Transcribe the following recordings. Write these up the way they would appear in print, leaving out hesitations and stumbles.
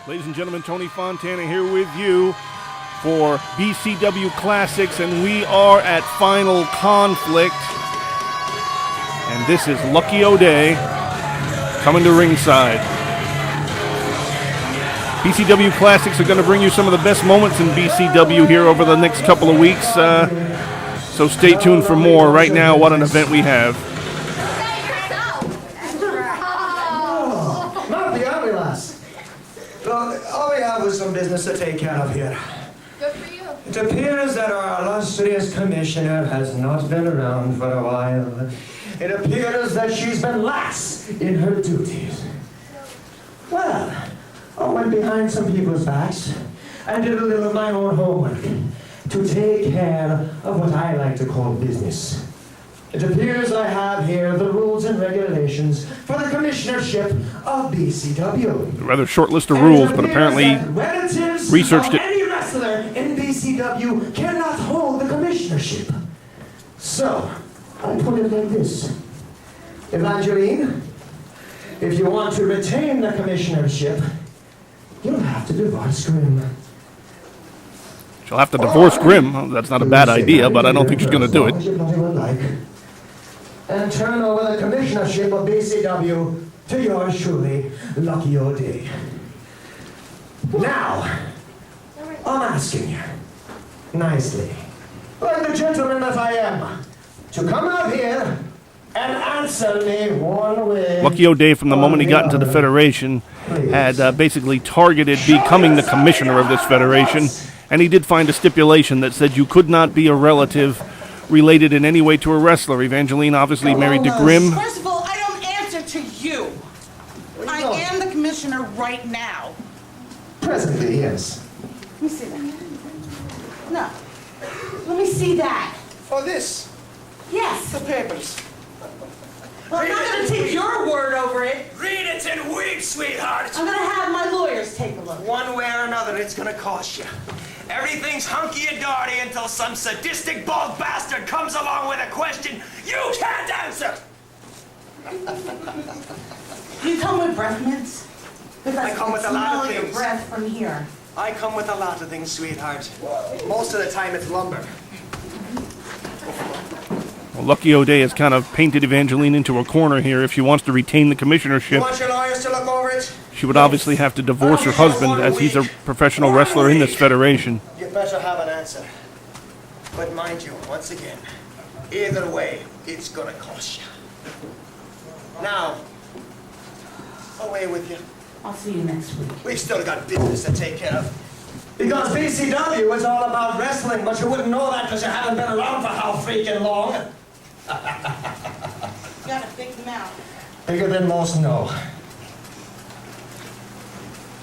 Ladies and gentlemen, Tony Fontana here with you for BCW Classix, and we are at Final Conflict. And this is Lucky O'Day coming to ringside. BCW Classix are going to bring you some of the best moments in BCW here over the next couple of weeks. So stay tuned for more. Right now, what an event we have. Not the ambulance. Look, all we have was some business to take care of here. Good for you. It appears that our illustrious commissioner has not been around for a while. It appears that she's been lax in her duties. Well, I went behind some people's backs and did a little of my own homework to take care of what I like to call business. It appears I have here the rules and regulations for the commissionership of BCW. A rather short list of rules, but apparently researched it. Any wrestler in BCW cannot hold the commissionership. So, I put it like this. Evangeline, if you want to retain the commissionership, you'll have to divorce Grimm. She'll have to divorce Grimm. That's not a bad idea, but I don't think she's going to do it. And turn over the commissionership of BCW to yours truly, Lucky O'Day. Now, I'm asking you, nicely, like the gentleman that I am, to come out here and answer me one way. Lucky O'Day, from the moment he got into the Federation, had basically targeted becoming the commissioner of this Federation, and he did find a stipulation that said you could not be a relative related in any way to a wrestler. Evangeline obviously married to Grimm. First of all, I don't answer to you. I am the commissioner right now. Presently, yes. Let me see that. No. Let me see that. Oh, this? Yes. The papers. Well, I'm not going to take your word over it. Read it and weep, sweetheart. I'm going to have my lawyers take a look. One way or another, it's gonna cost you. Everything's hunky-dory until some sadistic bald bastard comes along with a question you can't answer. You come with breath mints? Because I come with a lot of smell your things. breath from here. I come with a lot of things, sweetheart. Most of the time, it's lumber. Well, Lucky O'Day has kind of painted Evangeline into a corner here. If she wants to retain the You commissionership, want your lawyers to look over it? she would obviously have to divorce her husband, as he's a professional wrestler in this federation. You better have an answer. But mind you, once again, either way, it's gonna cost you. Now, away with you. I'll see you next week. We've still got business to take care of. Because BCW is all about wrestling, but you wouldn't know that because you haven't been around for how freaking long. You got a big mouth. Bigger than most know.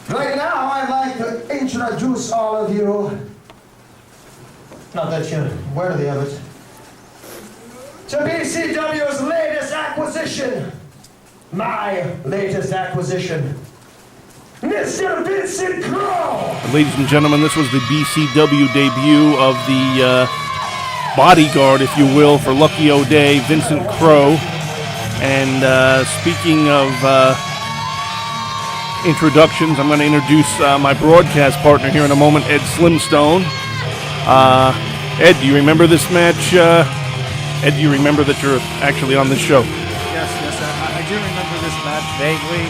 Right now, I'd like to introduce all of you, not that you're worthy of it, to BCW's latest acquisition. My latest acquisition. Mr. Vincent Crow! Ladies and gentlemen, this was the BCW debut of the bodyguard, if you will, for Lucky O'Day, Vincent Crow. And speaking of introductions, I'm going to introduce my broadcast partner here in a moment, Ed Slimstone. Ed, do you remember this match? Ed, do you remember that you're actually on this show? Yes, I do remember this match vaguely.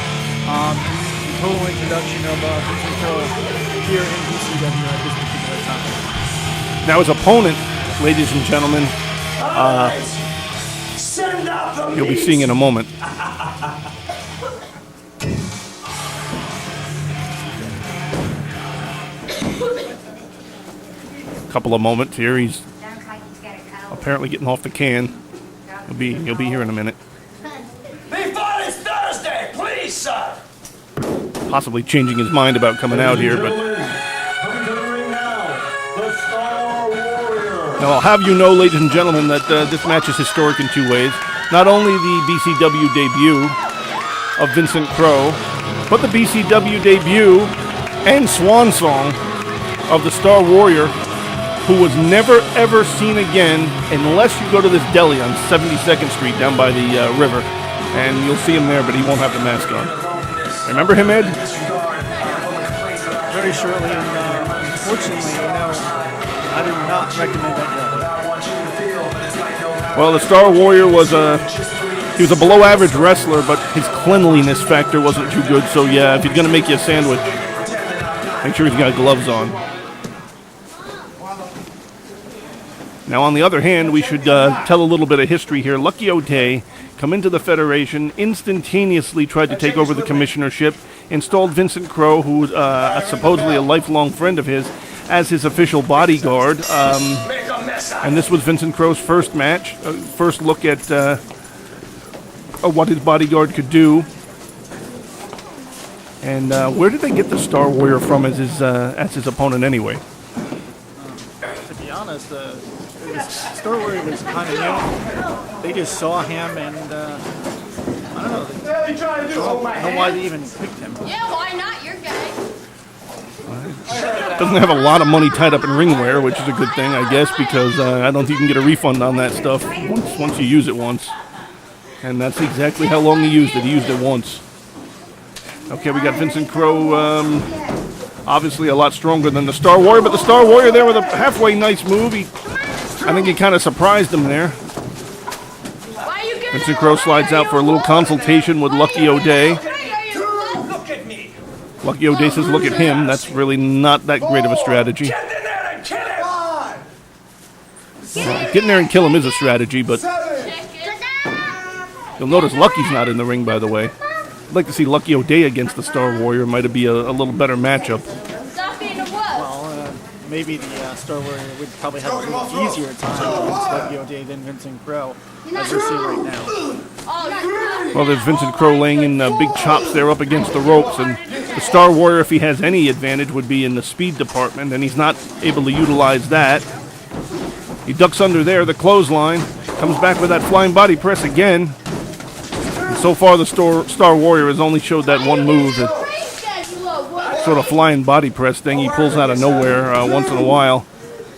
The total introduction of Vincent Crow here in BCW at this particular time. Now his opponent, ladies and gentlemen, Send out the you'll be meat. seeing in a moment. Couple of moments here. He's apparently getting off the can. He'll be here in a minute. Before it's Thursday, please, sir. Possibly changing his mind about coming out here, but now I'll have you know, ladies and gentlemen, that this match is historic in two ways. Not only the BCW debut of Vincent Crow, but the BCW debut and swan song of the Star Warrior, who was never ever seen again unless you go to this deli on 72nd Street down by the river, and you'll see him there, but he won't have the mask on. Remember him, Ed? very shortly, and unfortunately, I do not recommend that job. Well, the Star Warrior was he was a below average wrestler, but his cleanliness factor wasn't too good. So yeah, if he's gonna make you a sandwich, make sure he's got gloves on. Now, on the other hand, we should tell a little bit of history here. Lucky O'Day come into the Federation, instantaneously tried to take over the commissionership, installed Vincent Crow, who's supposedly a lifelong friend of his, as his official bodyguard. And this was Vincent Crow's first match, first look at what his bodyguard could do. And where did they get the Star Warrior from as his opponent anyway? To be honest, Star Warrior was kind of new. They just saw him, and I don't know. I don't know why they even picked him. Yeah, why not? You're gay. Doesn't have a lot of money tied up in ringware, which is a good thing, I guess, because I don't think you can get a refund on that stuff once you use it once. And that's exactly how long he used it. He used it once. Okay, we got Vincent Crow, obviously a lot stronger than the Star Warrior, but the Star Warrior there with a halfway nice move. I think he kind of surprised him there. Vincent Crow slides out for a little consultation with Lucky O'Day. Lucky O'Day says, look at him. That's really not that great of a strategy. Getting there and kill him is a strategy, but you'll notice Lucky's not in the ring, by the way. I'd like to see Lucky O'Day against the Star Warrior. Might be a little better matchup. Well, maybe the Star Warrior would probably have a little easier time against Lucky O'Day than Vincent Crow, as we see right now. Well, there's Vincent Crow laying in big chops there up against the ropes, and the Star Warrior, if he has any advantage, would be in the speed department, and he's not able to utilize that. He ducks under there, the clothesline, comes back with that flying body press again. And so far, the Star Warrior has only showed that one move, that sort of flying body press thing he pulls out of nowhere once in a while.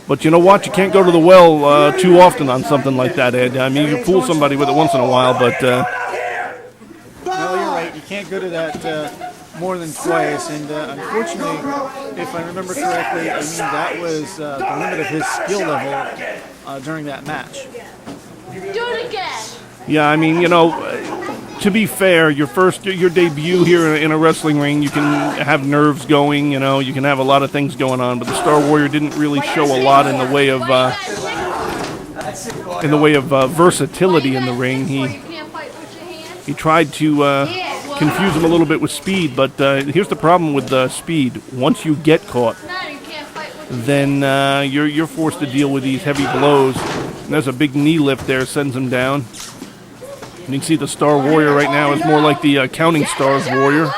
But you know what? You can't go to the well too often on something like that, Ed. I mean, you can fool somebody with it once in a while, but... No, you're right. You can't go to that more than twice. And unfortunately, if I remember correctly, I mean, that was the limit of his skill level during that match. Do it again. Yeah, I mean, you know, to be fair, your debut here in a wrestling ring, you can have nerves going, you know, you can have a lot of things going on, but the Star Warrior didn't really show a lot in the way of versatility in the ring. He tried to confuse him a little bit with speed, but here's the problem with speed. Once you get caught, then you're forced to deal with these heavy blows. And there's a big knee lift there, sends him down. And you can see the Star Warrior right now is more like the Counting Stars Warrior.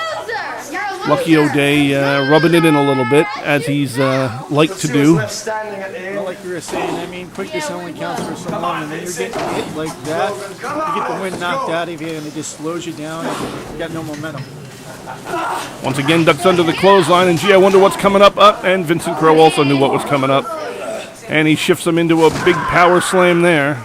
Lucky O'Day rubbing it in a little bit, as he's like to do. Well, like you were saying, I mean, quickness only counts for so long, and then you're getting hit like that. You get the wind knocked out of you, and it just slows you down, and you got no momentum. Once again, ducks under the clothesline, and gee, I wonder what's coming up. And Vincent Crow also knew what was coming up. And he shifts him into a big power slam there.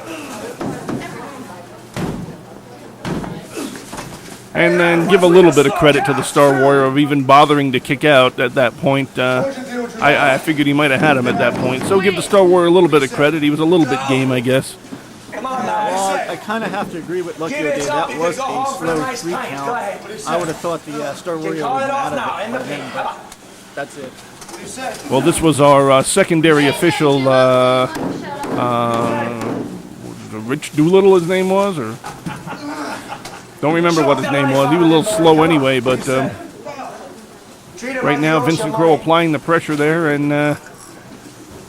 And then give a little bit of credit to the Star Warrior of even bothering to kick out at that point. I figured he might have had him at that point. So give the Star Warrior a little bit of credit. He was a little bit game, I guess. Well, I kind of have to agree with Lucky O'Day. That was a slow 3 count. I would have thought the Star Warrior would have been out of it by then, but that's it. Well, this was our secondary official, Rich Doolittle his name was, or... Don't remember what his name was. He was a little slow anyway, but right now Vincent Crow applying the pressure there, and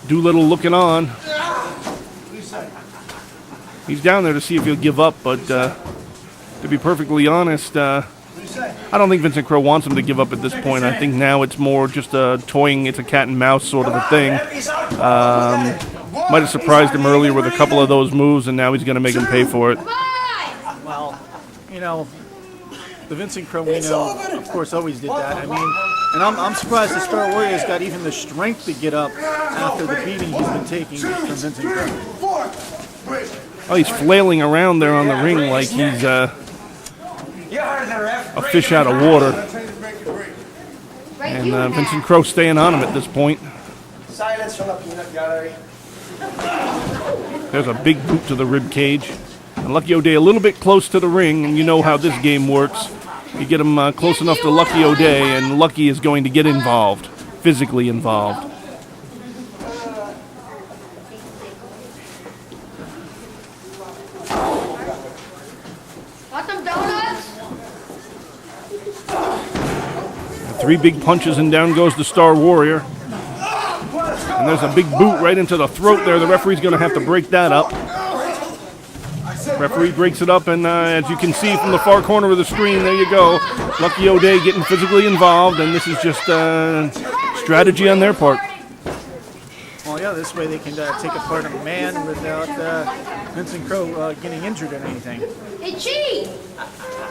Doolittle looking on. He's down there to see if he'll give up, but to be perfectly honest, I don't think Vincent Crow wants him to give up at this point. I think now it's more just toying, it's a cat and mouse sort of a thing. Might have surprised him earlier with a couple of those moves, and now he's going to make him pay for it. Well, you know, the Vincent Crow we know, of course, always did that. I mean, and I'm surprised the Star Warrior's got even the strength to get up after the beating he's been taking from Vincent Crow. Oh, he's flailing around there on the ring like he's a fish out of water. And Vincent Crow staying on him at this point. Silence from the peanut gallery. There's a big boot to the rib cage. And Lucky O'Day a little bit close to the ring, and you know how this game works. You get him close enough to Lucky O'Day, and Lucky is going to get involved, physically involved. Want some donuts? Three big punches, and down goes the Star Warrior. And there's a big boot right into the throat there. The referee's going to have to break that up. Referee breaks it up, and as you can see from the far corner of the screen, there you go. Lucky O'Day getting physically involved, and this is just strategy on their part. Well, yeah, this way they can take apart a man without Vincent Crow getting injured or anything. They cheat!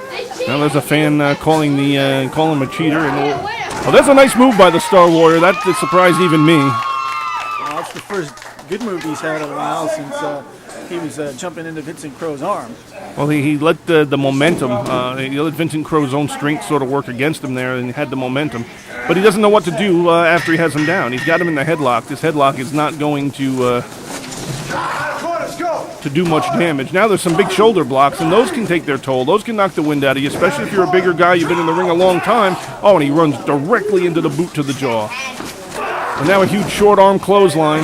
They cheat! Now there's a fan calling him a cheater. And oh, that's a nice move by the Star Warrior. That surprised even me. Well, it's the first good move he's had in a while since he was jumping into Vincent Crow's arm. Well, he let the momentum, he let Vincent Crow's own strength sort of work against him there, and had the momentum. But he doesn't know what to do after he has him down. He's got him in the headlock. This headlock is not going to do much damage. Now there's some big shoulder blocks, and those can take their toll. Those can knock the wind out of you, especially if you're a bigger guy, you've been in the ring a long time. Oh, and he runs directly into the boot to the jaw. And now a huge short arm clothesline.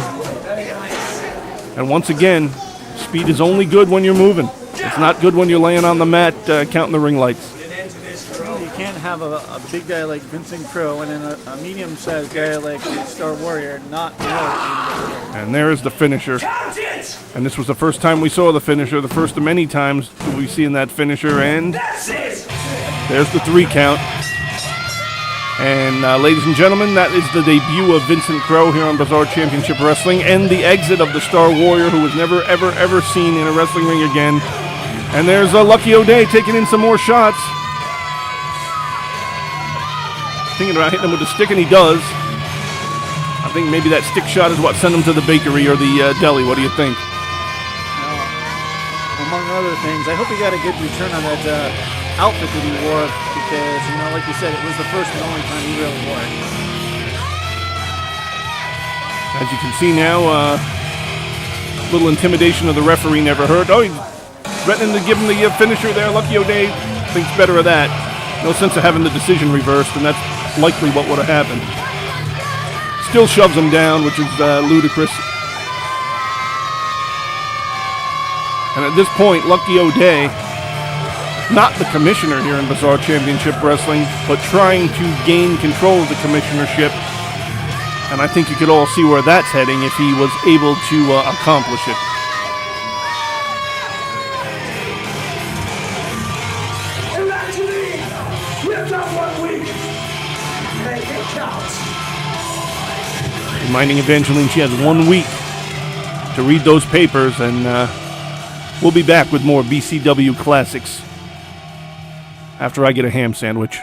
And once again, speed is only good when you're moving. It's not good when you're laying on the mat counting the ring lights. You can't have a big guy like Vincent Crow and then a medium-sized guy like Star Warrior not know. And there is the finisher. And this was the first time we saw the finisher, the first of many times we've seen that finisher. And there's the 3 count. And ladies and gentlemen, that is the debut of Vincent Crow here on Bizarre Championship Wrestling, and the exit of the Star Warrior, who was never, ever, ever seen in a wrestling ring again. And there's Lucky O'Day taking in some more shots. Thinking about hitting him with a stick, and he does. I think maybe that stick shot is what sent him to the bakery or the deli. What do you think? Among other things, I hope he got a good return on that outfit that he wore, because, you know, like you said, it was the first and only time he really wore it. As you can see now, little intimidation of the referee never hurt. Oh, he's threatening to give him the finisher there. Lucky O'Day thinks better of that. No sense of having the decision reversed, and that's likely what would have happened. Still shoves him down, which is ludicrous. And at this point, Lucky O'Day, not the commissioner here in Bizarre Championship Wrestling, but trying to gain control of the commissionership. And I think you could all see where that's heading if he was able to accomplish it. Reminding Evangeline she has 1 week to read those papers, and we'll be back with more BCW Classics after I get a ham sandwich.